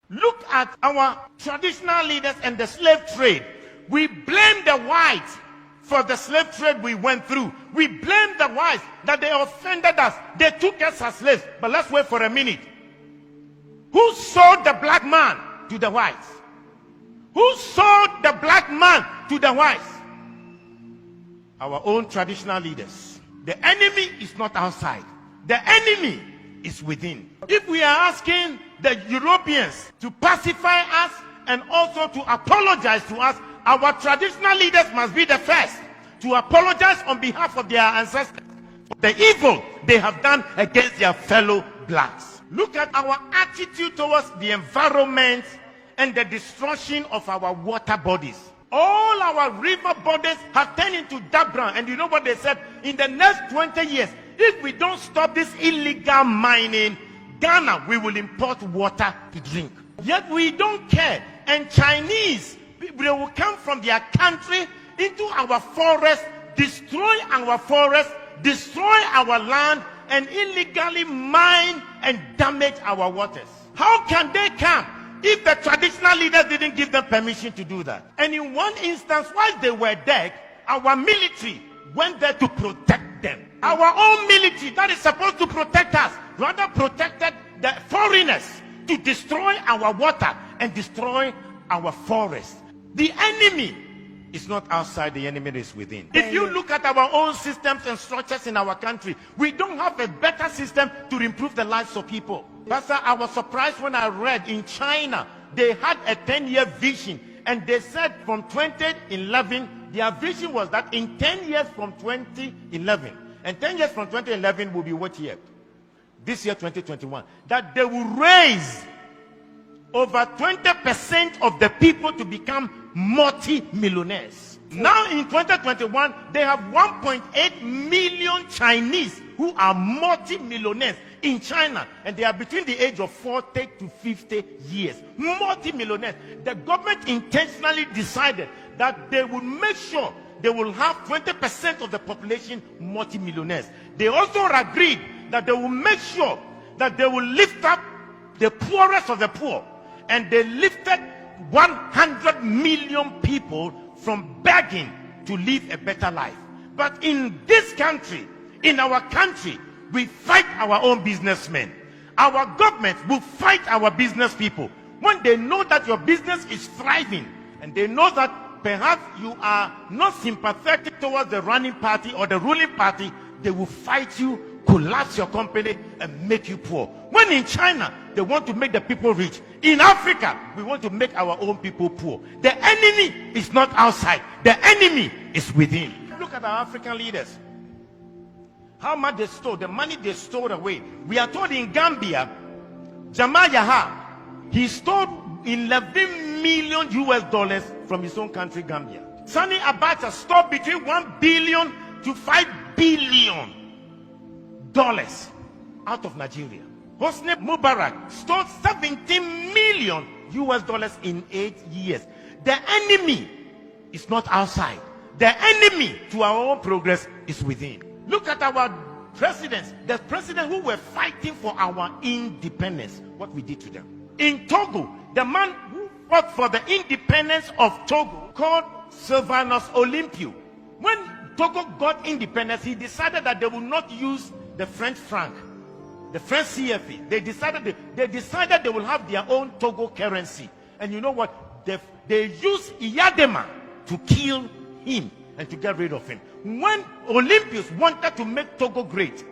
Look at our traditional leaders and the slave trade. We blame the whites for the slave trade we went through. We blame the whites that they offended us. They took us as slaves. But let's wait for a minute. Who sold the black man to the whites? Who sold the black man to the whites? Our own traditional leaders. The enemy is not outside. The enemy is within. If we are asking the Europeans to pacify us and also to apologize to us, our traditional leaders must be the first to apologize on behalf of their ancestors for the evil they have done against their fellow blacks. Look at our attitude towards the environment and the destruction of our water bodies. All our river bodies have turned into dark brown. And you know what they said? In the next 20 years, if we don't stop this illegal mining, Ghana, we will import water to drink. Yet we don't care. And Chinese, they will come from their country into our forest, destroy our forest, destroy our land, and illegally mine and damage our waters. How can they come if the traditional leaders didn't give them permission to do that? And in one instance, while they were dead, our military went there to protect them. Our own military that is supposed to protect us rather protected the foreigners to destroy our water and destroy our forest. The enemy is not outside, the enemy is within. If you look at our own systems and structures in our country, we don't have a better system to improve the lives of people. Pastor, I was surprised when I read in China, they had a 10-year vision, and they said from 2011, their vision was that in 10 years from 2011, and 10 years from 2011 will be what year? This year, 2021. That they will raise over 20% of the people to become multi-millionaires. Now in 2021, they have 1.8 million Chinese who are multi-millionaires in China. And they are between the age of 40 to 50 years. Multi-millionaires. The government intentionally decided that they will make sure they will have 20% of the population multi-millionaires. They also agreed that they will make sure that they will lift up the poorest of the poor. And they lifted 100 million people from begging to live a better life. But in this country, in our country, we fight our own businessmen. Our government will fight our business people. When they know that your business is thriving, and they know that perhaps you are not sympathetic towards the running party or the ruling party, they will fight you, collapse your company, and make you poor. When in China, they want to make the people rich. In Africa, we want to make our own people poor. The enemy is not outside. The enemy is within. Look at our African leaders. How much they stole, the money they stole away. We are told in Gambia, Jamal Yaha, he stole 11 million US dollars from his own country, Gambia. Sani Abacha stole between 1 billion to 5 billion dollars out of Nigeria. Hosni Mubarak stole 17 million US dollars in 8 years. The enemy is not outside. The enemy to our own progress is within. Look at our presidents, the presidents who were fighting for our independence, what we did to them. In Togo, the man who fought for the independence of Togo, called Sylvanus Olympio. When Togo got independence, he decided that they would not use the French franc, the French CFA. They decided they will have their own Togo currency. And you know what? They used Iyadema to kill him and to get rid of him. When Olympians wanted to make Togo great,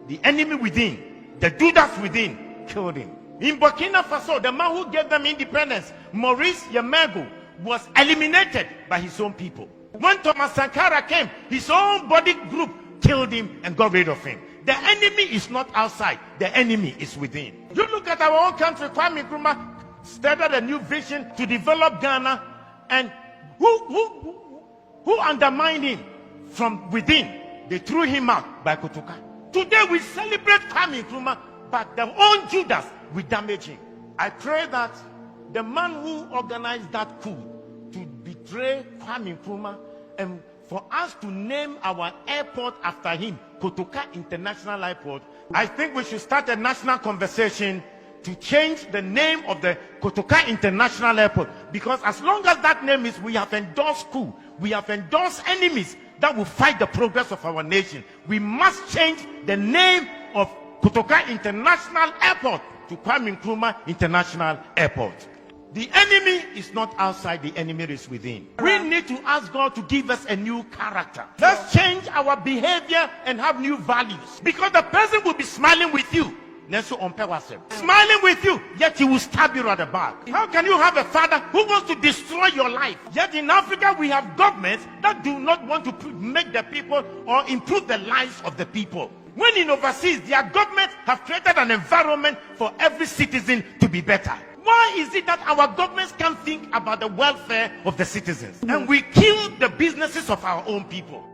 the enemy within, the Judas within, killed him. In Burkina Faso, the man who gave them independence, Maurice Yamego, was eliminated by his own people. When Thomas Sankara came, his own body group killed him and got rid of him. The enemy is not outside. The enemy is within. You look at our own country, Kwame Nkrumah started a new vision to develop Ghana, and who undermined him from within? They threw him out by Kotoka. Today we celebrate Kwame Nkrumah, but the own Judas will damage him. I pray that the man who organized that coup to betray Kwame Nkrumah, and for us to name our airport after him, Kotoka International Airport, I think we should start a national conversation to change the name of the Kotoka International Airport, because as long as that name is, we have endorsed coup, we have endorsed enemies that will fight the progress of our nation. We must change the name of Kotoka International Airport to Kwame Nkrumah International Airport. The enemy is not outside, the enemy is within. We need to ask God to give us a new character. Let's change our behavior and have new values, because the person will be smiling with you, smiling with you, yet he will stab you at the back. How can you have a father who wants to destroy your life? Yet in Africa we have governments that do not want to make the people or improve the lives of the people. When in overseas, their governments have created an environment for every citizen to be better. Why is it that our governments can't think about the welfare of the citizens? And we kill the businesses of our own people.